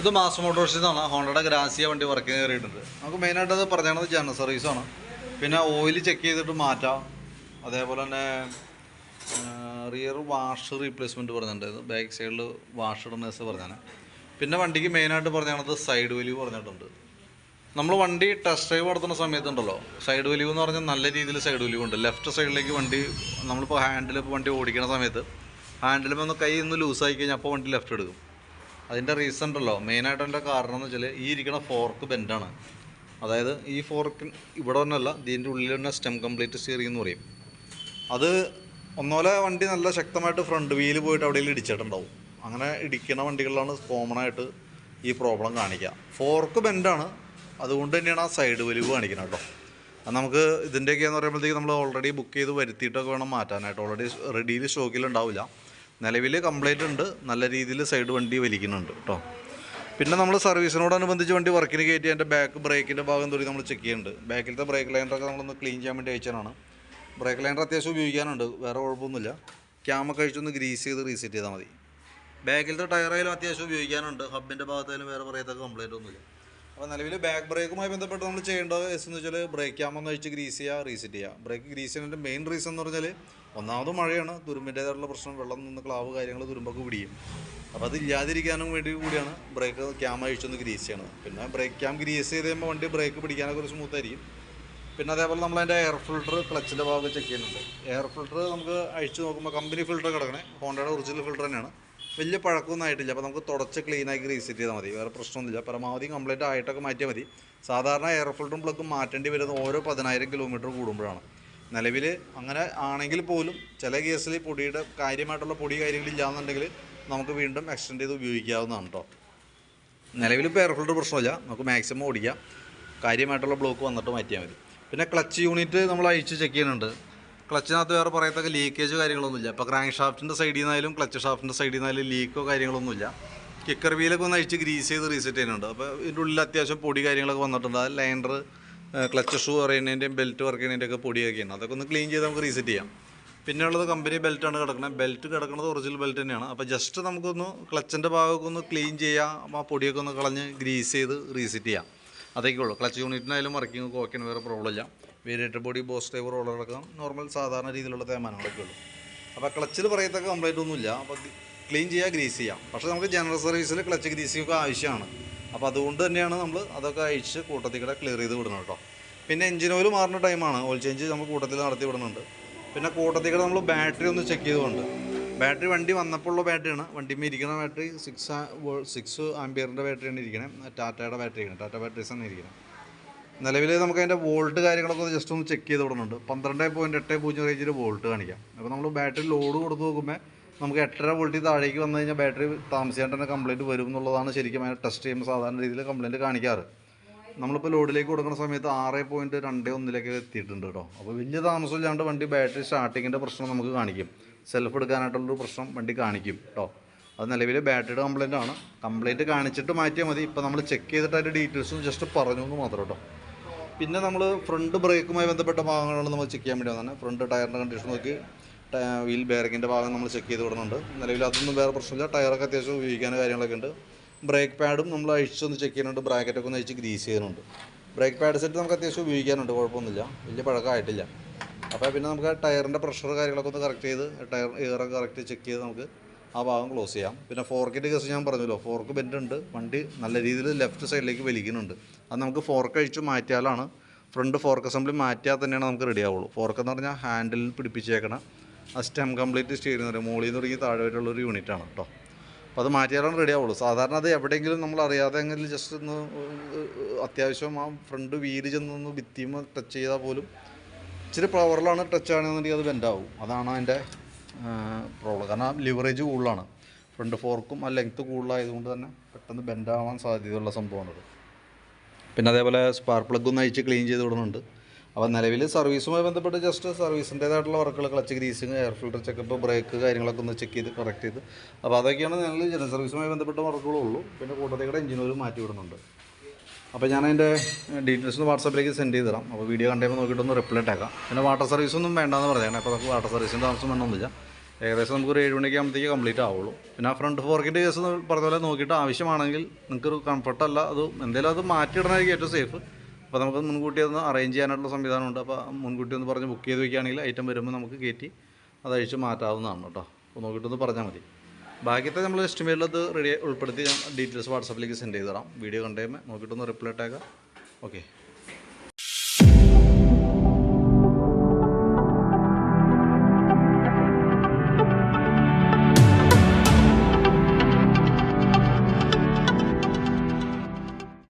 ഇത് മാസ് മോട്ടോഴ്സിൽ നിന്നാണ് ഹോണ്ടയുടെ ഗ്രാസിയ വണ്ടി വർക്കിന് കയറിയിട്ടുണ്ട്. നമുക്ക് മെയിനായിട്ട് അത് പറഞ്ഞത് ജനറൽ സർവീസാണ്. പിന്നെ ഓയിൽ ചെക്ക് ചെയ്തിട്ട് മാറ്റാം. അതേപോലെ തന്നെ റിയർ വാഷ് റീപ്ലേസ്മെൻറ്റ് പറഞ്ഞിട്ടുണ്ട്. ബാക്ക് സൈഡിൽ വാഷ് ഇടണേഴ്സ് പറഞ്ഞാണ്. പിന്നെ വണ്ടിക്ക് മെയിനായിട്ട് പറഞ്ഞത് സൈഡ് വലിവ് പറഞ്ഞിട്ടുണ്ട്. നമ്മൾ വണ്ടി ടെസ്റ്റ് ഡ്രൈവ് നടത്തുന്ന സമയത്തുണ്ടല്ലോ, സൈഡ് വലിവ് എന്ന് പറഞ്ഞാൽ നല്ല രീതിയിൽ സൈഡ് വലിവ് ഉണ്ട്. ലെഫ്റ്റ് സൈഡിലേക്ക് വണ്ടി നമ്മളിപ്പോൾ ഹാൻഡിലിപ്പോൾ വണ്ടി ഓടിക്കുന്ന സമയത്ത് ഹാൻഡിലും ഒന്ന് കൈ ഒന്ന് ലൂസായി കഴിഞ്ഞാൽ അപ്പോൾ വണ്ടി ലെഫ്റ്റ് എടുക്കും. അതിൻ്റെ റീസൺ ഉണ്ടല്ലോ, മെയിനായിട്ട് എൻ്റെ കാരണം എന്ന് വെച്ചാൽ ഈ ഇരിക്കുന്ന ഫോർക്ക് ബെൻഡാണ്. അതായത് ഈ ഫോർക്ക് ഇവിടെ ഒന്നല്ല, ഇതിൻ്റെ ഉള്ളിൽ തന്നെ സ്റ്റെം കംപ്ലീറ്റ് സ്റ്റിയറിംഗ് എന്ന് പറയും. അത് ഒന്നോലെ വണ്ടി നല്ല ശക്തമായിട്ട് ഫ്രണ്ട് വീല് പോയിട്ട് അവിടെയും ഇടിച്ചിട്ടുണ്ടാവും. അങ്ങനെ ഇടിക്കുന്ന വണ്ടികളിലാണ് കോമൺ ആയിട്ട് ഈ പ്രോബ്ലം കാണിക്കുക. ഫോർക്ക് ബെൻഡാണ്, അതുകൊണ്ട് തന്നെയാണ് ആ സൈഡ് വലിവ് കാണിക്കുന്നത് കേട്ടോ. അത് നമുക്ക് ഇതിൻ്റെയൊക്കെയെന്ന് പറയുമ്പോഴത്തേക്ക് നമ്മൾ ഓൾറെഡി ബുക്ക് ചെയ്ത് വരുത്തിയിട്ടൊക്കെ വേണം മാറ്റാനായിട്ട്. ഓൾറെഡി റെഡിയിൽ സ്റ്റോക്കിലുണ്ടാവില്ല. നിലവിൽ കംപ്ലൈൻറ്റ് ഉണ്ട്, നല്ല രീതിയിൽ സൈഡ് വണ്ടി വലിക്കുന്നുണ്ട് കേട്ടോ. പിന്നെ നമ്മൾ സർവീസിനോടനുബന്ധിച്ച് വണ്ടി വർക്കിന് കയറ്റി അതിൻ്റെ ബാക്ക് ബ്രേക്കിൻ്റെ ഭാഗം തൊടി നമ്മൾ ചെക്ക് ചെയ്യുന്നുണ്ട്. ബാക്കിലത്തെ ബ്രേക്ക് ലൈനറൊക്കെ നമ്മളൊന്ന് ക്ലീൻ ചെയ്യാൻ വേണ്ടി അയച്ചതാണ്. ബ്രേക്ക് ലൈനർ അത്യാവശ്യം ഉപയോഗിക്കാനുണ്ട്, വേറെ കുഴപ്പമൊന്നുമില്ല. ക്യാമൊക്കെ അഴിച്ചൊന്ന് ഗ്രീസ് ചെയ്ത് റീസെറ്റ് ചെയ്താൽ മതി. ബാക്കിലത്തെ ടയറായാലും അത്യാവശ്യം ഉപയോഗിക്കാനുണ്ട്, ഹബിൻ്റെ ഭാഗത്തായാലും വേറെ പറയത്തൊക്കെ കംപ്ലൈൻറ്റ് ഒന്നുമില്ല. അപ്പോൾ നിലവിൽ ബാക്ക് ബ്രേക്കുമായി ബന്ധപ്പെട്ട് നമ്മൾ ചെയ്യേണ്ടത് എന്ന് വെച്ചാൽ ബ്രേക്ക് ക്യാമൊന്ന് അഴിച്ച് ഗ്രീസ് ചെയ്യുക, റീസെറ്റ് ചെയ്യുക. ബ്രേക്ക് ഗ്രീസ് ചെയ്യുന്നതിൻ്റെ മെയിൻ റീസൺ എന്ന് പറഞ്ഞാൽ ഒന്നാമത് മഴയാണ്, തുരുമ്പിൻ്റേതായിട്ടുള്ള പ്രശ്നം, വെള്ളം നിന്ന് ക്ലാവ് കാര്യങ്ങൾ തുരുമ്പൊക്കെ പിടിയും. അപ്പോൾ അത് ഇല്ലാതിരിക്കാനും വേണ്ടി കൂടിയാണ് ബ്രേക്ക് ക്യാം അഴിച്ചൊന്ന് ഗ്രീസ് ചെയ്യണത്. പിന്നെ ബ്രേക്ക് ക്യാം ഗ്രീസ് ചെയ്ത് കഴിയുമ്പോൾ വണ്ടി ബ്രേക്ക് പിടിക്കാനൊക്കെ ഒരു സ്മൂത്തായിരിക്കും. പിന്നെ അതേപോലെ നമ്മളതിൻ്റെ എയർ ഫിൽറ്റർ ക്ലച്ചിൻ്റെ ഭാഗം ചെക്ക് ചെയ്യുന്നുണ്ട്. എയർ ഫിൽറ്റർ നമുക്ക് അഴിച്ച് നോക്കുമ്പോൾ കമ്പനി ഫിൽറ്റർ കിടക്കണേ, ഹോണ്ടയുടെ ഒറിജിനൽ ഫിൽറ്റർ തന്നെയാണ്. വലിയ പഴക്കമൊന്നും ആയിട്ടില്ല. അപ്പോൾ നമുക്ക് തുടച്ച് ക്ലീനാക്കി റീസെറ്റ് ചെയ്താൽ മതി, വേറെ പ്രശ്നമൊന്നുമില്ല. പരമാവധി കംപ്ലൈൻറ്റ് ആയിട്ടൊക്കെ മാറ്റിയാൽ മതി. സാധാരണ എയർ ഫിൽറ്ററും പ്ലഗും മാറ്റേണ്ടി വരുന്നത് ഓരോ 10,000 കിലോമീറ്റർ കൂടുമ്പോഴാണ്. നിലവിൽ അങ്ങനെ ആണെങ്കിൽ പോലും ചില കേസിൽ പൊടിയുടെ കാര്യമായിട്ടുള്ള പൊടി കാര്യങ്ങളില്ലാന്നുണ്ടെങ്കിൽ നമുക്ക് വീണ്ടും എക്സ്റ്റെൻഡ് ചെയ്ത് ഉപയോഗിക്കാവുന്നതാണ് കേട്ടോ. നിലവിൽ ഇപ്പോൾ എയർ ഫിൽറ്റർ പ്രശ്നമില്ല, നമുക്ക് മാക്സിമം ഓടിക്കാം. കാര്യമായിട്ടുള്ള ബ്ലോക്ക് വന്നിട്ട് മാറ്റിയാൽ മതി. പിന്നെ ക്ലച്ച് യൂണിറ്റ് നമ്മൾ അഴിച്ച് ചെക്ക് ചെയ്യുന്നുണ്ട്. ക്ലച്ചിനകത്ത് വേറെ പറയത്തൊക്കെ ലീക്കേജ് കാര്യങ്ങളൊന്നുമില്ല. ഇപ്പോൾ ക്രാങ്ക് ഷാഫ്റ്റിൻ്റെ സൈഡിൽ നിന്നായാലും ക്ലച്ച് ഷാഫ്റ്റിൻ്റെ സൈഡിൽ നിന്നായാലും ലീക്കോ കാര്യങ്ങളൊന്നുമില്ല. കിക്കർ വീലൊക്കെ ഒന്ന് അഴിച്ച് ഗ്രീസ് ചെയ്ത് റീസെറ്റ് ചെയ്യുന്നുണ്ട്. അപ്പോൾ ഇതിൻ്റെ ഉള്ളിൽ അത്യാവശ്യം പൊടി കാര്യങ്ങളൊക്കെ വന്നിട്ടുണ്ട്. അത് ലൈനർ, ക്ലച്ച് ഷൂ പറയുന്നതിൻ്റെയും ബെൽറ്റ് വർക്ക് ചെയ്യുന്നതിൻ്റെയൊക്കെ പൊടിയൊക്കെയാണ്. അതൊക്കെ ഒന്ന് ക്ലീൻ ചെയ്ത് നമുക്ക് റീസെറ്റ് ചെയ്യാം. പിന്നെ ഉള്ളത് കമ്പനി ബെൽറ്റാണ് കിടക്കുന്നത്. ബെൽറ്റ് കിടക്കുന്നത് ഒറിജിനൽ ബെൽറ്റ് തന്നെയാണ്. അപ്പോൾ ജസ്റ്റ് നമുക്കൊന്ന് ക്ലച്ചിൻ്റെ ഭാഗമൊക്കെ ഒന്ന് ക്ലീൻ ചെയ്യാം, ആ പൊടിയൊക്കെ ഒന്ന് കളഞ്ഞ് ഗ്രീസ് ചെയ്ത് റീസെറ്റ് ചെയ്യാം. അതൊക്കെ ഉള്ളൂ. ക്ലച്ച് യൂണിറ്റിനായാലും വർക്കിംഗ് ഓക്കെയാണ്, വേറെ പ്രോബ്ലം ഇല്ല. വേരിയേറ്റർ ബോഡി, ബോസ് ഡ്രൈവർ, റോളറടക്കം നോർമൽ സാധാരണ രീതിയിലുള്ള തേമാനങ്ങളൊക്കെ ഉള്ളൂ. അപ്പോൾ ക്ലച്ചിൽ പറയത്തൊക്കെ കംപ്ലൈൻറ്റ് ഒന്നുമില്ല. അപ്പോൾ ക്ലീൻ ചെയ്യുക, ഗ്രീസ് ചെയ്യാം. പക്ഷേ നമുക്ക് ജനറൽ സർവീസിൽ ക്ലച്ച് ഗ്രീസിംഗ് ഒക്കെ ആവശ്യമാണ്. അപ്പോൾ അതുകൊണ്ട് തന്നെയാണ് നമ്മൾ അതൊക്കെ അഴിച്ച് കൂട്ടത്തിൽ കൂടെ ക്ലിയർ ചെയ്ത് വിടുന്നത് കേട്ടോ. പിന്നെ എഞ്ചിൻ ഓയിൽ മാറുന്ന ടൈമാണ്, ഓയിൽ ചേഞ്ച് നമ്മൾ കൂട്ടത്തിൽ നടത്തി വിടുന്നുണ്ട്. പിന്നെ കൂട്ടത്തിൽ കൂടെ നമ്മൾ ബാറ്ററി ഒന്ന് ചെക്ക് ചെയ്തുകൊണ്ട്, ബാറ്ററി വണ്ടി വന്നപ്പോൾ ഉള്ള ബാറ്ററിയാണ്. വണ്ടിയിൽ ഇരിക്കുന്ന ബാറ്ററി 6 ആംപിയറിൻ്റെ ബാറ്ററിയാണ് ഇരിക്കണേ. ടാറ്റയുടെ ബാറ്ററിയാണ്, ടാറ്റ ബാറ്ററീസാണ് ഇരിക്കുന്നത്. നിലവിൽ നമുക്ക് അതിൻ്റെ വോൾട്ട് കാര്യങ്ങളൊക്കെ ജസ്റ്റ് ഒന്ന് ചെക്ക് ചെയ്ത് വിടുന്നുണ്ട്. 12.80 റേഞ്ചിൽ വോൾട്ട് കാണിക്കാം. അപ്പോൾ നമ്മൾ ബാറ്ററി ലോഡ് കൊടുത്ത് നോക്കുമ്പോൾ നമുക്ക് 8.5 വോൾട്ടിൽ താഴേക്ക് വന്നു കഴിഞ്ഞാൽ ബാറ്ററി താമസിയാണ്ട് തന്നെ കംപ്ലൈൻറ്റ് വരും എന്നുള്ളതാണ് ശരിക്കും അതിനെ ടെസ്റ്റ് ചെയ്യുമ്പോൾ സാധാരണ രീതിയിൽ കംപ്ലൈൻറ്റ് കാണിക്കാറ്. നമ്മളിപ്പോൾ ലോഡിലേക്ക് കൊടുക്കുന്ന സമയത്ത് 6.21 എത്തിയിട്ടുണ്ട് കേട്ടോ. അപ്പോൾ വലിയ താമസമില്ലാണ്ട് വണ്ടി ബാറ്ററി സ്റ്റാർട്ടിങ്ങിൻ്റെ പ്രശ്നം നമുക്ക് കാണിക്കും. സെൽഫ് എടുക്കാനായിട്ടുള്ളൊരു പ്രശ്നം വണ്ടി കാണിക്കും കേട്ടോ. അത് നിലവിൽ ബാറ്ററിയുടെ കംപ്ലൈൻ്റ് ആണ്. കംപ്ലൈൻറ്റ് കാണിച്ചിട്ട് മാറ്റിയാൽ മതി. ഇപ്പോൾ നമ്മൾ ചെക്ക് ചെയ്തിട്ട് അതിൻ്റെ ഡീറ്റെയിൽസും ജസ്റ്റ് പറഞ്ഞു എന്ന് മാത്രം കേട്ടോ. പിന്നെ നമ്മൾ ഫ്രണ്ട് ബ്രേക്കുമായി ബന്ധപ്പെട്ട ഭാഗങ്ങളാണ് നമ്മൾ ചെക്ക് ചെയ്യാൻ വേണ്ടി വന്നത്. ഫ്രണ്ട് ടയറിൻ്റെ കണ്ടീഷൻ നോക്കി വീൽ ബെയറിങ്ങിൻ്റെ ഭാഗം നമ്മൾ ചെക്ക് ചെയ്ത് വിടുന്നുണ്ട്. നിലവിൽ അതൊന്നും വേറെ പ്രശ്നമില്ല. ടയറൊക്കെ അത്യാവശ്യം ഉപയോഗിക്കാൻ കാര്യങ്ങളൊക്കെ ഉണ്ട്. ബ്രേക്ക് പാഡും നമ്മൾ അഴിച്ചൊന്ന് ചെക്ക് ചെയ്യുന്നുണ്ട്. ബ്രാക്കറ്റൊക്കെ ഒന്ന് അഴിച്ച് ഗ്രീസ് ചെയ്യുന്നുണ്ട്. ബ്രേക്ക് പാഡ് സെറ്റ് നമുക്ക് അത്യാവശ്യം ഉപയോഗിക്കാനുണ്ട്, കുഴപ്പമൊന്നുമില്ല, വലിയ പഴക്കമായിട്ടില്ല. അപ്പോൾ പിന്നെ നമുക്ക് ടയറിൻ്റെ പ്രഷർ കാര്യങ്ങളൊക്കെ ഒന്ന് കറക്റ്റ് ചെയ്ത് ടയർ എയറൊക്കെ കറക്റ്റ് ചെക്ക് ചെയ്ത് നമുക്ക് ആ ഭാഗം ക്ലോസ് ചെയ്യാം. പിന്നെ ഫോർക്കിൻ്റെ കേസ് ഞാൻ പറഞ്ഞല്ലോ, ഫോർക്ക് ബെൻഡ് ഉണ്ട്, വണ്ടി നല്ല രീതിയിൽ ലെഫ്റ്റ് സൈഡിലേക്ക് വലിക്കുന്നുണ്ട്. അത് നമുക്ക് ഫോർക്ക് അഴിച്ച് മാറ്റിയാലാണ്, ഫ്രണ്ട് ഫോർക്ക് അസംബ്ലി മാറ്റിയാൽ തന്നെയാണ് നമുക്ക് റെഡി ആവുള്ളൂ. ഫോർക്ക് എന്ന് പറഞ്ഞാൽ ഹാൻഡിലിൽ പിടിപ്പിച്ചേക്കണം. ആ സ്റ്റെം കംപ്ലീറ്റ് സ്റ്റിയറിംഗ് എന്ന് പറയും, മുകളിൽ നിന്ന് തുടങ്ങി താഴെ വരെയുള്ളൊരു യൂണിറ്റാണ് കേട്ടോ. അപ്പോൾ അത് മാറ്റിയാലാണ് റെഡി ആവുള്ളൂ. സാധാരണ അത് എവിടെയെങ്കിലും നമ്മൾ അറിയാതെ എങ്കിലും ജസ്റ്റ് ഒന്ന് അത്യാവശ്യം ആ ഫ്രണ്ട് വീല് ചെന്നൊന്ന് ഭിത്തിയുമ്പോൾ ടച്ച് ചെയ്താൽ പോലും ഇച്ചിരി പവറിലാണ് ടച്ച് ആണെന്നുണ്ടെങ്കിൽ അത് ബെൻഡാവും. അതാണ് അതിൻ്റെ പ്രോബ്ലം. കാരണം ലിവറേജ് കൂടുതലാണ്, ഫ്രണ്ട് ഫോർക്കും ആ ലെങ്ത്ത് കൂടുതലായതുകൊണ്ട് തന്നെ പെട്ടെന്ന് ബെൻഡാവാൻ സാധ്യതയുള്ള സംഭവമാണത്. പിന്നെ അതേപോലെ സ്പാർക്ക് പ്ലഗ് ഒന്ന് അഴിച്ച് ക്ലീൻ ചെയ്ത് വിടുന്നുണ്ട്. അപ്പോൾ നിലവിൽ സർവീസുമായി ബന്ധപ്പെട്ട് ജസ്റ്റ് സർവീസിൻ്റേതായിട്ടുള്ള വർക്കുകൾ, clutch greasing, air filter checkup, brake കാര്യങ്ങളൊക്കെ ഒന്ന് ചെക്ക് ചെയ്ത് കറക്റ്റ് ചെയ്ത്, അപ്പോൾ അതൊക്കെയാണ് ഞങ്ങൾ ജനറൽ സർവീസുമായി ബന്ധപ്പെട്ട വർക്കുകളുള്ളൂ. പിന്നെ കൂട്ടത്തിയുടെ എഞ്ചിൻ ഓയിൽ മാറ്റി വിടുന്നുണ്ട്. അപ്പോൾ ഞാൻ അതിൻ്റെ ഡീറ്റെയിൽസ് വാട്സാപ്പിലേക്ക് സെൻഡ് ചെയ്ത് തരാം. അപ്പോൾ വീഡിയോ കണ്ടുമ്പോൾ നോക്കിയിട്ടൊന്ന് റിപ്ലൈ ഇട്ടേക്കാം. പിന്നെ വാട്ടർ സർവീസൊന്നും വേണ്ടെന്ന് പറഞ്ഞാൽ, അപ്പോൾ നമുക്ക് വാട്ടർ സർവീസിൻ്റെ ആവശ്യം വേണമെന്നില്ല. ഏകദേശം നമുക്കൊരു 7 മണിയൊക്കെ ആകുമ്പോഴത്തേക്ക് കംപ്ലീറ്റ് ആവുള്ളൂ. പിന്നെ ആ ഫ്രണ്ട് ഫോർക്കിൻ്റെ കേസ് പറഞ്ഞ പോലെ നോക്കിയിട്ട് ആവശ്യമാണെങ്കിൽ നിങ്ങൾക്കൊരു കംഫർട്ടല്ല അത് എന്തെങ്കിലും അത് മാറ്റിയിടണമായിരിക്കും ഏറ്റവും സേഫ്. അപ്പോൾ നമുക്ക് മുൻകൂട്ടി ഒന്ന് അറേഞ്ച് ചെയ്യാനായിട്ടുള്ള സംവിധാനമുണ്ട്. അപ്പോൾ മുൻകൂട്ടി ഒന്ന് പറഞ്ഞ് ബുക്ക് ചെയ്ത് വയ്ക്കുകയാണെങ്കിൽ ഐറ്റം വരുമ്പോൾ നമുക്ക് കയറ്റി അത് അഴിച്ച് മാറ്റാവുന്നതാണ് കേട്ടോ. അപ്പോൾ നോക്കിയിട്ടൊന്ന് പറഞ്ഞാൽ മതി. ബാക്കിയത്തെ നമ്മൾ എസ്റ്റിമേറ്റിൽ അത് റെഡി ഉൾപ്പെടുത്തി ഞാൻ ഡീറ്റെയിൽസ് വാട്സാപ്പിലേക്ക് സെൻഡ് ചെയ്ത് തരാം. വീഡിയോ കണ്ടുകഴിയുമ്പോൾ നോക്കിയിട്ടൊന്ന് റിപ്ലൈ ഇട്ടേക്കാം. ഓക്കെ.